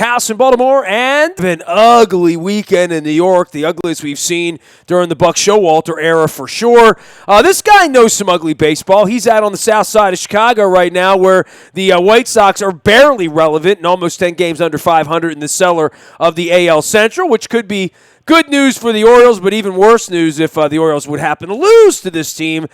House in Baltimore, and an ugly weekend in New York, the ugliest we've seen during the Buck Showalter era for sure. This guy knows some ugly baseball. He's out on the south side of Chicago right now where the White Sox are barely relevant and almost 10 games under 500 in the cellar of the AL Central, which could be good news for the Orioles, but even worse news if the Orioles would happen to lose to this team.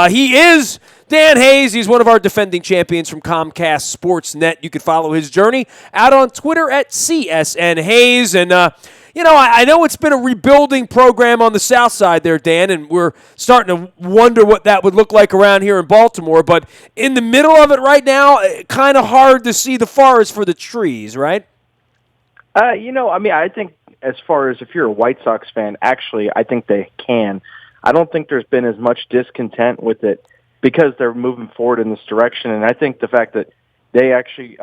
He is Dan Hayes. He's one of our defending champions from Comcast Sportsnet. You can follow his journey out on Twitter at CSN Hayes. And, I know it's been a rebuilding program on the south side there, Dan, and we're starting to wonder what that would look like around here in Baltimore. But in the middle of it right now, kind of hard to see the forest for the trees, right? I think as far as if you're a White Sox fan, actually, I think they can. I don't think there's been as much discontent with it because they're moving forward in this direction. And I think the fact that they actually,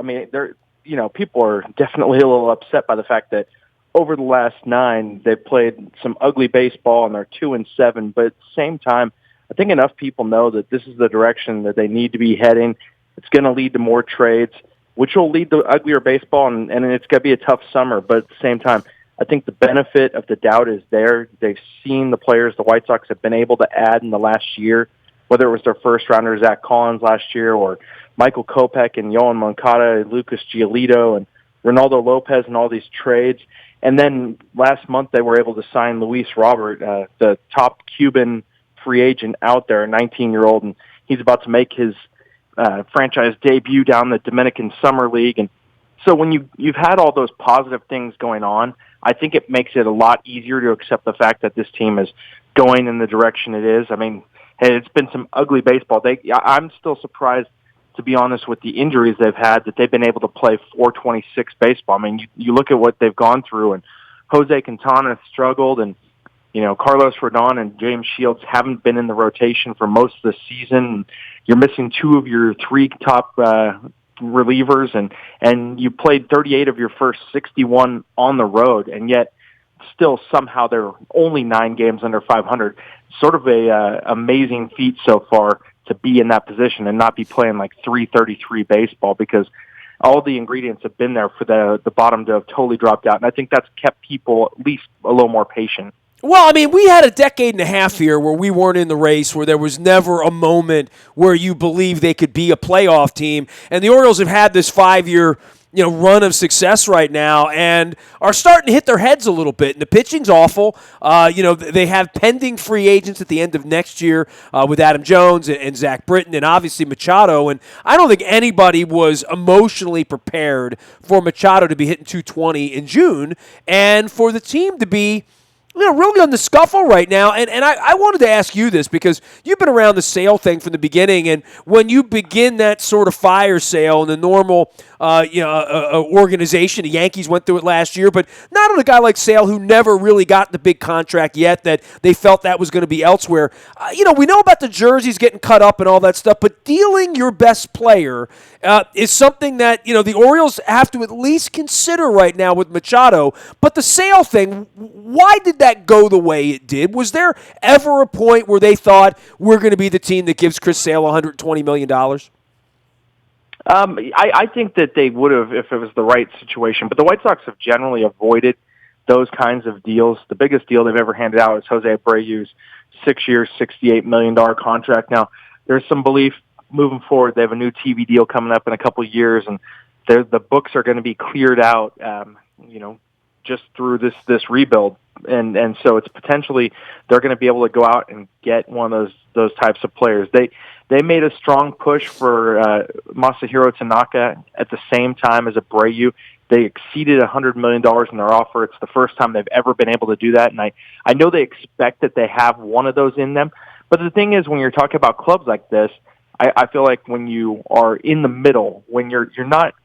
people are definitely a little upset by the fact that over the last 9, they've played some ugly baseball and they're 2-7. But at the same time, I think enough people know that this is the direction that they need to be heading. It's going to lead to more trades, which will lead to uglier baseball, and it's going to be a tough summer. But at the same time, I think the benefit of the doubt is there. They've seen the players the White Sox have been able to add in the last year, whether it was their first-rounder, Zach Collins, last year, or Michael Kopech and Yohan Moncada, Lucas Giolito, and Ronaldo Lopez and all these trades. And then last month they were able to sign Luis Robert, the top Cuban free agent out there, a 19-year-old, and he's about to make his franchise debut down the Dominican Summer League. And so when you've had all those positive things going on, I think it makes it a lot easier to accept the fact that this team is going in the direction it is. I mean, hey, it's been some ugly baseball. I'm still surprised, to be honest, with the injuries they've had, that they've been able to play 426 baseball. I mean, you look at what they've gone through, and Jose Quintana struggled, and Carlos Rodon and James Shields haven't been in the rotation for most of the season. You're missing 2 of your 3 top relievers, and you played 38 of your first 61 on the road, and yet still somehow they're only 9 games under 500. Sort of a amazing feat so far to be in that position and not be playing like 333 baseball, because all the ingredients have been there for the bottom to have totally dropped out. And I think that's kept people at least a little more patient. Well, I mean, we had a decade and a half here where we weren't in the race, where there was never a moment where you believed they could be a playoff team. And the Orioles have had this 5-year run of success right now and are starting to hit their heads a little bit. And the pitching's awful. They have pending free agents at the end of next year with Adam Jones and Zach Britton and obviously Machado. And I don't think anybody was emotionally prepared for Machado to be hitting 220 in June and for the team to be really on the scuffle right now. And I wanted to ask you this because you've been around the sale thing from the beginning, and when you begin that sort of fire sale in the normal organization, the Yankees went through it last year, but not on a guy like Sale who never really got the big contract yet that they felt that was going to be elsewhere. We know about the jerseys getting cut up and all that stuff, but dealing your best player is something that, the Orioles have to at least consider right now with Machado. But the Sale thing, why did that go the way it did? Was there ever a point where they thought we're going to be the team that gives Chris Sale $120 million? I think that they would have if it was the right situation, but the White Sox have generally avoided those kinds of deals. The biggest deal they've ever handed out is Jose Abreu's 6-year, $68 million contract. Now, there's some belief moving forward. They have a new TV deal coming up in a couple of years, and the books are going to be cleared out, just through this rebuild. And so it's potentially they're going to be able to go out and get one of those types of players. They made a strong push for Masahiro Tanaka at the same time as Abreu. They exceeded $100 million in their offer. It's the first time they've ever been able to do that, and I know they expect that they have one of those in them. But the thing is, when you're talking about clubs like this, I feel like when you are in the middle, when you're not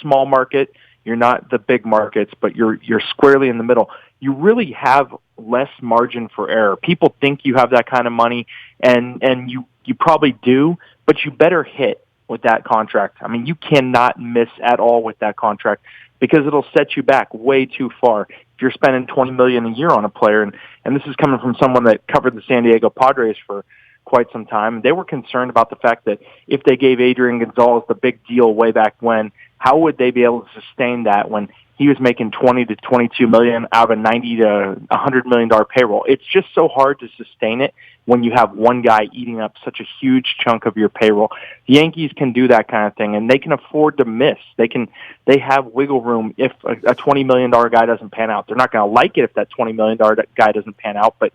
small market, you're not the big markets, but you're squarely in the middle, you really have less margin for error. People think you have that kind of money, and you probably do, but you better hit with that contract. I mean, you cannot miss at all with that contract because it'll set you back way too far. If you're spending $20 million a year on a player, and this is coming from someone that covered the San Diego Padres for quite some time, they were concerned about the fact that if they gave Adrian Gonzalez the big deal way back when, how would they be able to sustain that when he was making 20 to 22 million out of a 90 to $100 million payroll. It's just so hard to sustain it when you have one guy eating up such a huge chunk of your payroll. The Yankees can do that kind of thing, and they can afford to miss. They have wiggle room if a $20 million guy doesn't pan out. They're not going to like it if that $20 million guy doesn't pan out, but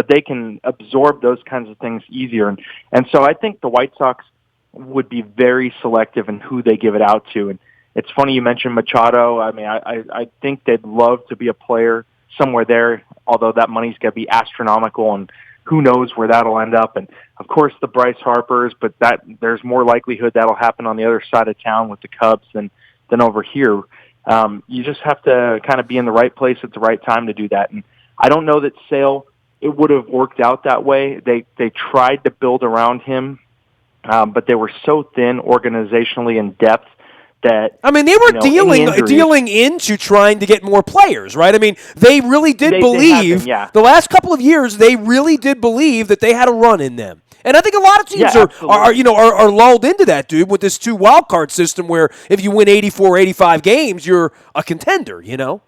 they can absorb those kinds of things easier. And so I think the White Sox would be very selective in who they give it out to. And it's funny you mentioned Machado. I mean, I think they'd love to be a player somewhere there, although that money's going to be astronomical, and who knows where that'll end up. And, of course, the Bryce Harpers, but there's more likelihood that'll happen on the other side of town with the Cubs than over here. You just have to kind of be in the right place at the right time to do that. And I don't know that Sale, it would have worked out that way. They tried to build around him, but they were so thin organizationally in depth that, I mean, they were dealing into trying to get more players, right? I mean, they really did believe, the last couple of years, they really did believe that they had a run in them. And I think a lot of teams are lulled into that, dude, with this 2 wild card system where if you win 84, 85 games, you're a contender, you know?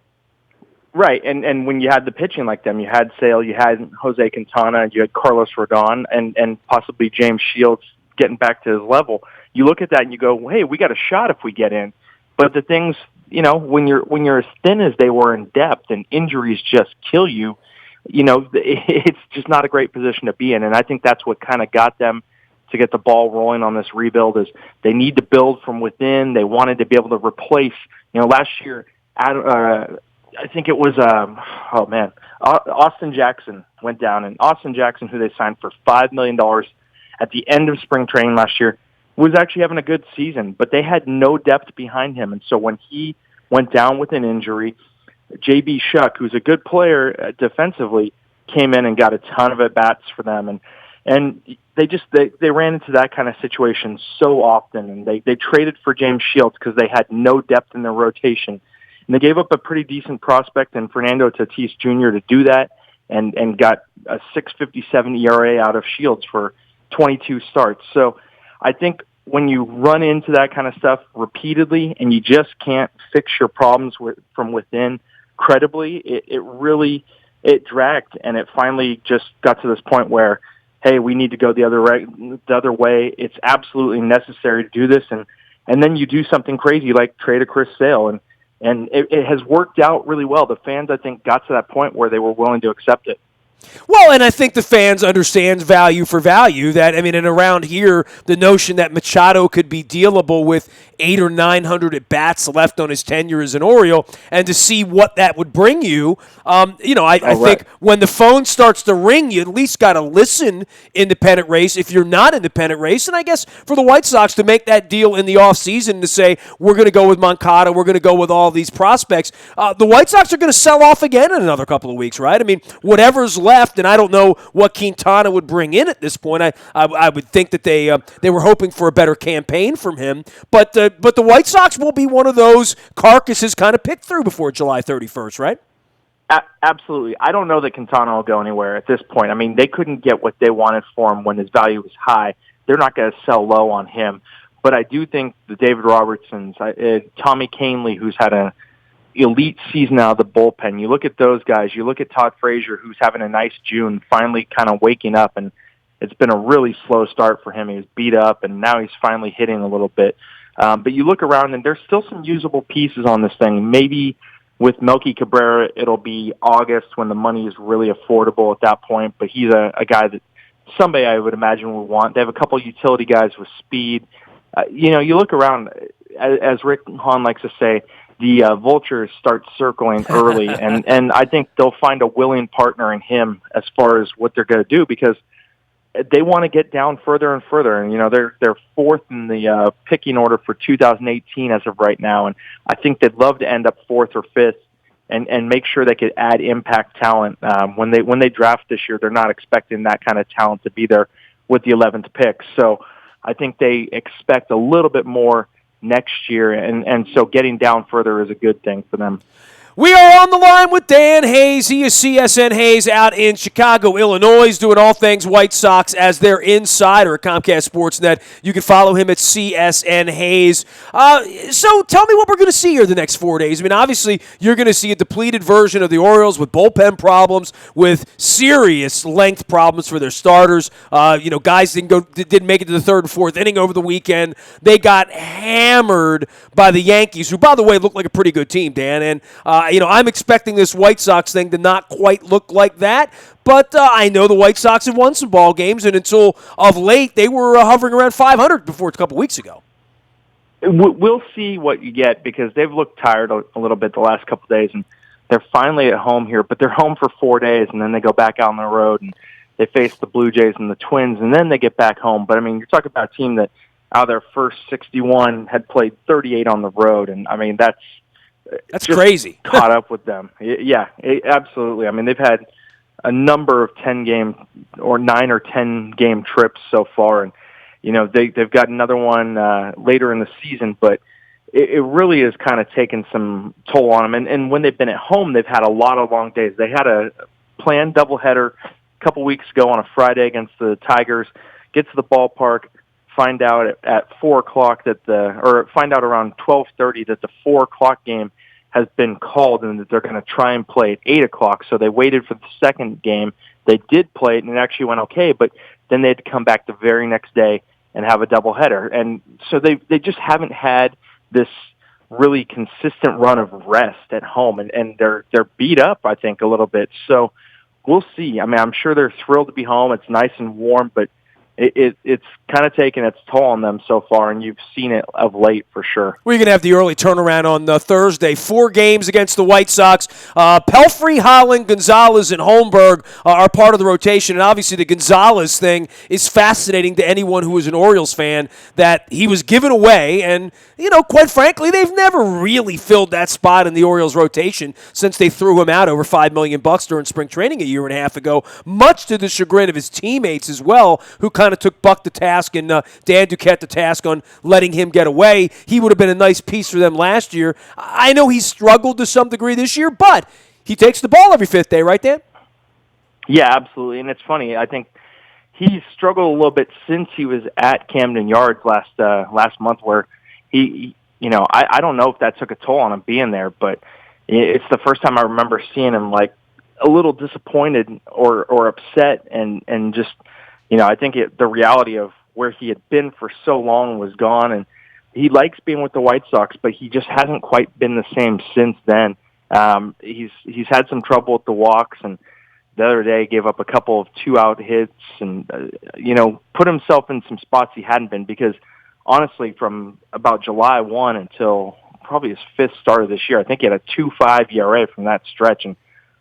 Right, and when you had the pitching like them, you had Sale, you had Jose Quintana, you had Carlos Rodon, and possibly James Shields getting back to his level. You look at that and you go, hey, we got a shot if we get in. But the things, when you're as thin as they were in depth and injuries just kill you, it's just not a great position to be in. And I think that's what kind of got them to get the ball rolling on this rebuild is they need to build from within. They wanted to be able to replace, last year, I think it was, Austin Jackson went down. And Austin Jackson, who they signed for $5 million at the end of spring training last year, was actually having a good season, but they had no depth behind him. And so when he went down with an injury, J.B. Shuck, who's a good player defensively, came in and got a ton of at-bats for them. And they ran into that kind of situation so often. And they traded for James Shields because they had no depth in their rotation. And they gave up a pretty decent prospect in Fernando Tatis Jr. to do that and got a 6.57 ERA out of Shields for 22 starts. So I think when you run into that kind of stuff repeatedly and you just can't fix your problems from within credibly, it really dragged, and it finally just got to this point where, hey, we need to go the other way. It's absolutely necessary to do this, and then you do something crazy like trade a Chris Sale, and it has worked out really well. The fans, I think, got to that point where they were willing to accept it. Well, and I think the fans understand value for value. And around here, the notion that Machado could be dealable with 800 or 900 at bats left on his tenure as an Oriole, and to see what that would bring you, I think when the phone starts to ring, you at least got to listen, independent race, if you're not independent race. And I guess for the White Sox to make that deal in the offseason to say, we're going to go with Moncada, we're going to go with all these prospects, the White Sox are going to sell off again in another couple of weeks, right? I mean, whatever's left, and I don't know what Quintana would bring in at this point. I would think that they were hoping for a better campaign from him, but the White Sox will be one of those carcasses kind of picked through before July 31st, right? Absolutely. I don't know that Quintana will go anywhere at this point. I mean, they couldn't get what they wanted for him when his value was high. They're not going to sell low on him. But I do think the David Robertsons, Tommy Kahnle, who's had an elite season out of the bullpen. You look at those guys. You look at Todd Frazier, who's having a nice June, finally kind of waking up, and it's been a really slow start for him. He was beat up, and now he's finally hitting a little bit. But you look around, and there's still some usable pieces on this thing. Maybe with Melky Cabrera, it'll be August when the money is really affordable at that point. But he's a guy that somebody I would imagine would want. They have a couple of utility guys with speed. You look around, as Rick Hahn likes to say, the vultures start circling early, and I think they'll find a willing partner in him as far as what they're going to do, because they want to get down further and further. And, they're fourth in the picking order for 2018 as of right now, and I think they'd love to end up fourth or fifth and make sure they could add impact talent. When they draft this year, they're not expecting that kind of talent to be there with the 11th pick. So I think they expect a little bit more next year, and so getting down further is a good thing for them. We are on the line with Dan Hayes. He is CSN Hayes out in Chicago, Illinois, doing all things White Sox as their insider at Comcast Sportsnet. You can follow him at CSN Hayes. So tell me what we're going to see here the next 4 days. I mean, obviously, you're going to see a depleted version of the Orioles with bullpen problems, with serious length problems for their starters. Guys didn't make it to the third and fourth inning over the weekend. They got hammered by the Yankees, who, by the way, look like a pretty good team, Dan. And I'm expecting this White Sox thing to not quite look like that, but I know the White Sox have won some ball games, and until of late, they were hovering around 500 before a couple weeks ago. We'll see what you get because they've looked tired a little bit the last couple of days, and they're finally at home here, but they're home for 4 days, and then they go back out on the road, and they face the Blue Jays and the Twins, and then they get back home. But, I mean, you're talking about a team that out of their first 61 had played 38 on the road, and, I mean, that's crazy. Caught up with them. Yeah, absolutely. I mean, they've had a number of 10-game or 9 or 10-game trips so far, and they've got another one later in the season. But it really is kind of taken some toll on them. And when they've been at home, they've had a lot of long days. They had a planned doubleheader a couple weeks ago on a Friday against the Tigers. Get to the ballpark. Find out at 4:00 find out around 12:30 that the 4:00 game has been called and that they're going to try and play at 8:00. So they waited for the second game. They did play it and it actually went okay, but then they had to come back the very next day and have a doubleheader. And so they just haven't had this really consistent run of rest at home, and they're beat up, I think, a little bit. So we'll see. I mean, I'm sure they're thrilled to be home. It's nice and warm, but it's kind of taken its toll on them so far, and you've seen it of late for sure. We're going to have the early turnaround on Thursday. 4 games against the White Sox. Pelfrey, Holland, Gonzalez, and Holmberg are part of the rotation, and obviously the Gonzalez thing is fascinating to anyone who is an Orioles fan, that he was given away, and, quite frankly, they've never really filled that spot in the Orioles rotation since they threw him out over $5 million during spring training a year and a half ago, much to the chagrin of his teammates as well, who kind of took Buck to task and Dan Duquette to task on letting him get away. He would have been a nice piece for them last year. I know he struggled to some degree this year, but he takes the ball every fifth day, right, Dan? Yeah, absolutely. And it's funny. I think he's struggled a little bit since he was at Camden Yards last month, where he I don't know if that took a toll on him being there, but it's the first time I remember seeing him like a little disappointed or upset, and just I think the reality of where he had been for so long was gone, and he likes being with the White Sox, but he just hasn't quite been the same since then. He's had some trouble with the walks, and the other day gave up a couple of 2-out hits, and put himself in some spots he hadn't been, because honestly, from about July 1 until probably his 5th start of this year, I think he had a 2.5 ERA from that stretch, and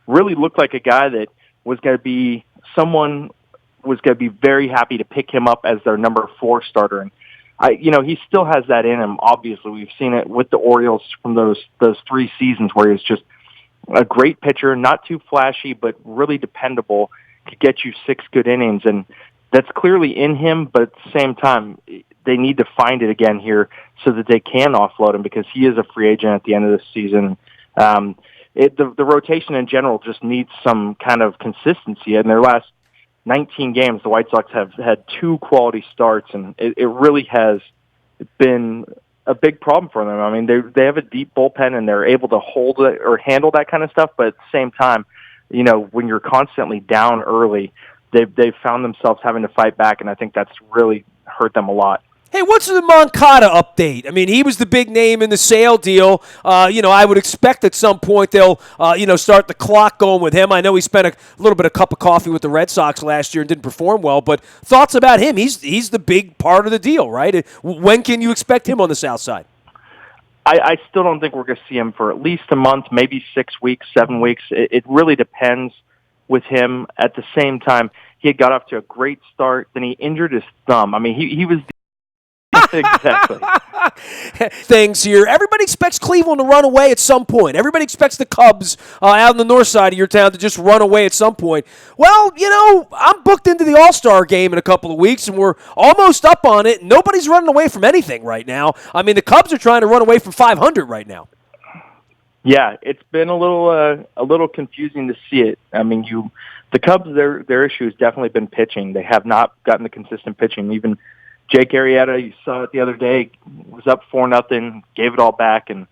really looked like a guy that was going to be very happy to pick him up as their number 4 starter. And he still has that in him. Obviously, we've seen it with the Orioles from those 3 seasons where he was just a great pitcher, not too flashy, but really dependable, could get you 6 good innings. And that's clearly in him, but at the same time, they need to find it again here so that they can offload him, because he is a free agent at the end of the season. The rotation in general just needs some kind of consistency. In their last 19 games, the White Sox have had 2 quality starts, and it really has been a big problem for them. I mean, they have a deep bullpen, and they're able to hold it or handle that kind of stuff, but at the same time, when you're constantly down early, they've found themselves having to fight back, and I think that's really hurt them a lot. Hey, what's the Moncada update? I mean, he was the big name in the Sale deal. I would expect at some point they'll, start the clock going with him. I know he spent a little bit of cup of coffee with the Red Sox last year and didn't perform well, but thoughts about him? He's the big part of the deal, right? When can you expect him on the South Side? I still don't think we're going to see him for at least a month, maybe 6 weeks, 7 weeks. It really depends with him. At the same time, he had got off to a great start, then he injured his thumb. I mean, he was... Exactly. Things here. Everybody expects Cleveland to run away at some point. Everybody expects the Cubs out on the north side of your town to just run away at some point. Well, I'm booked into the All-Star game in a couple of weeks, and we're almost up on it. Nobody's running away from anything right now. I mean, the Cubs are trying to run away from 500 right now. Yeah, it's been a little confusing to see it. I mean, the Cubs, their issue has definitely been pitching. They have not gotten the consistent pitching. Even Jake Arrieta, you saw it the other day, was up 4-0, gave it all back, and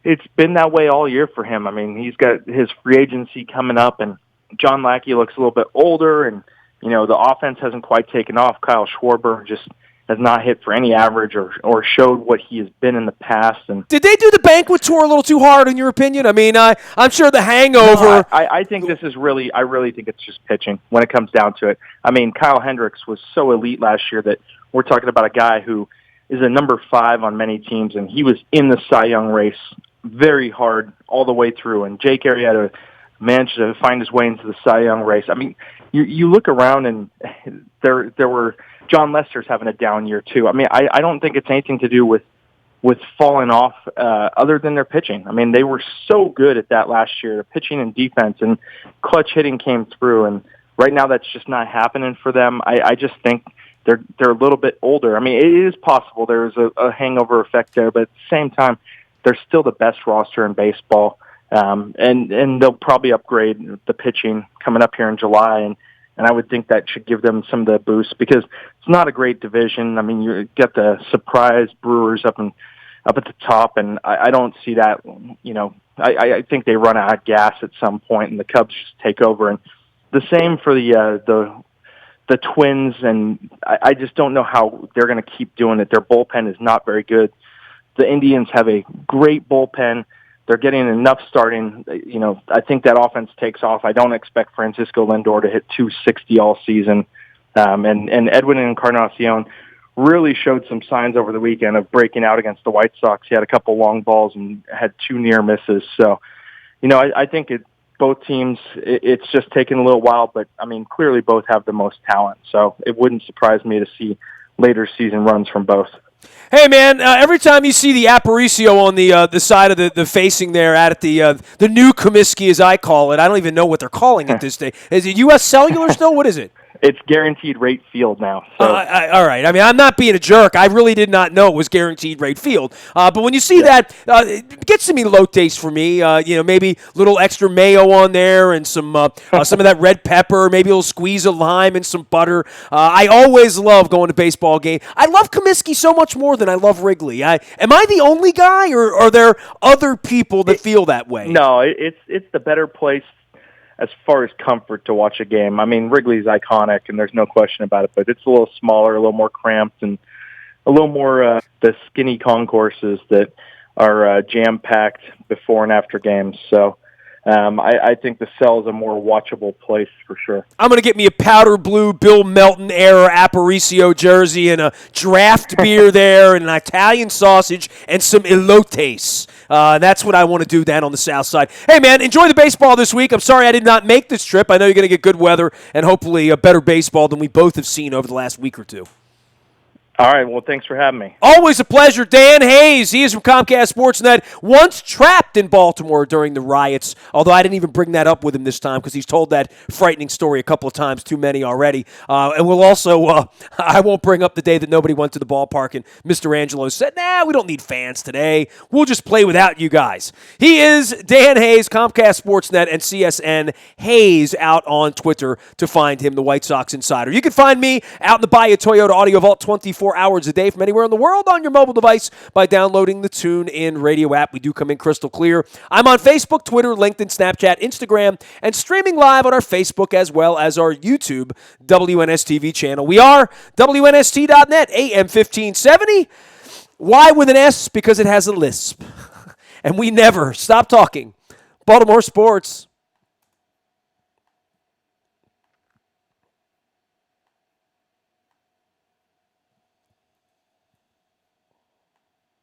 it's been that way all year for him. I mean, he's got his free agency coming up, and John Lackey looks a little bit older, and the offense hasn't quite taken off. Kyle Schwarber just has not hit for any average or showed what he has been in the past. And did they do the banquet tour a little too hard, in your opinion? I mean, I'm sure the hangover. No, I think this is really. I really think it's just pitching when it comes down to it. I mean, Kyle Hendricks was so elite last year that we're talking about a guy who is a number 5 on many teams, and he was in the Cy Young race very hard all the way through. And Jake Arrieta managed to find his way into the Cy Young race. I mean, you look around, and there were John Lester's having a down year too. I mean, I don't think it's anything to do with falling off other than their pitching. I mean, they were so good at that last year, the pitching and defense, and clutch hitting came through. And right now, that's just not happening for them. I just think they're a little bit older. I mean, it is possible there's a hangover effect there, but at the same time, they're still the best roster in baseball. And they'll probably upgrade the pitching coming up here in July, and I would think that should give them some of the boost because it's not a great division. I mean, you get the surprise Brewers up at the top, and I don't see that. I think they run out of gas at some point, and the Cubs just take over. And the same for the Twins, and I just don't know how they're going to keep doing it. Their bullpen is not very good. The Indians have a great bullpen. They're getting enough starting. I think that offense takes off. I don't expect Francisco Lindor to hit 260 all season. And Edwin Encarnacion really showed some signs over the weekend of breaking out against the White Sox. He had a couple long balls and had 2 near misses. So, I think both teams, it's just taken a little while, but, I mean, clearly both have the most talent. So it wouldn't surprise me to see later season runs from both. Hey, man, every time you see the Aparicio on the side of the facing there at the new Comiskey, as I call it, I don't even know what they're calling it this day. Is it U.S. Cellular still? What is it? It's Guaranteed Rate Field now. So. All right. I mean, I'm not being a jerk. I really did not know it was Guaranteed Rate Field. But when you see that, it gets some elotes for me. Maybe a little extra mayo on there and some of that red pepper, maybe a little squeeze of lime and some butter. I always love going to baseball game. I love Comiskey so much more than I love Wrigley. Am I the only guy, or are there other people that feel that way? No, it's the better place as far as comfort to watch a game. I mean, Wrigley's iconic, and there's no question about it, but it's a little smaller, a little more cramped, and a little more the skinny concourses that are jam-packed before and after games. So I think the Cell is a more watchable place for sure. I'm going to get me a powder blue Bill Melton era Aparicio jersey and a draft beer there and an Italian sausage and some elotes. That's what I want to do down on the south side. Hey, man, enjoy the baseball this week. I'm sorry I did not make this trip. I know you're going to get good weather and hopefully a better baseball than we both have seen over the last week or two. All right, well, thanks for having me. Always a pleasure. Dan Hayes, he is from Comcast Sportsnet, once trapped in Baltimore during the riots, although I didn't even bring that up with him this time because he's told that frightening story a couple of times, too many already. And we'll also, I won't bring up the day that nobody went to the ballpark and Mr. Angelo said, we don't need fans today. We'll just play without you guys. He is Dan Hayes, Comcast Sportsnet, and CSN Hayes out on Twitter to find him, the White Sox Insider. You can find me out in the Bayou Toyota Audio Vault 24 hours a day from anywhere in the world on your mobile device by downloading the TuneIn Radio app. We do come in crystal clear. I'm on Facebook, Twitter, LinkedIn, Snapchat, Instagram, and streaming live on our Facebook as well as our YouTube WNSTV channel. We are WNST.net, AM 1570. Why with an S? Because it has a lisp. And we never stop talking Baltimore sports.